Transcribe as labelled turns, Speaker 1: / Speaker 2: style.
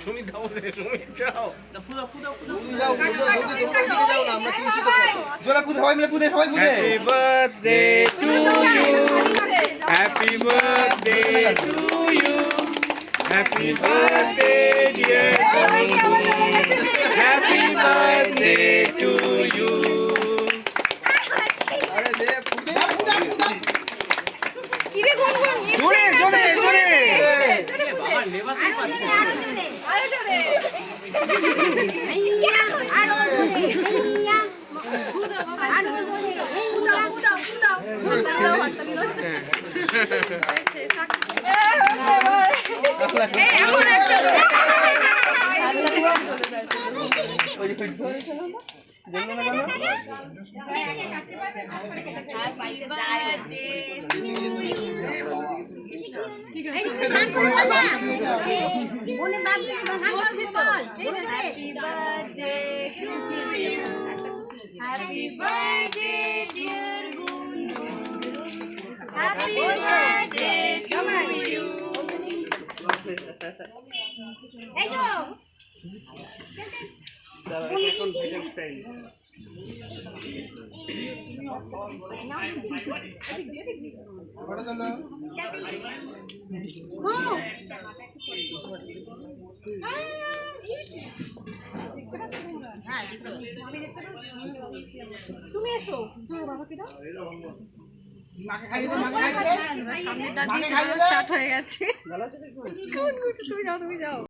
Speaker 1: সুমিত দাও রে, সুমিত যাও। Happy birthday to you. Happy birthday to you. Happy birthday dear Gunu. Happy birthday to you. জোরে জোরে জোরে
Speaker 2: Happy birthday dear Gunu. Happy birthday to you. এই তো তুমি এসো বাবাকে দাও
Speaker 3: মাকে খাইয়ে দাও, মাকে খাইয়ে দাও।
Speaker 2: স্টার্ট হয়ে গেছে তুমি যাও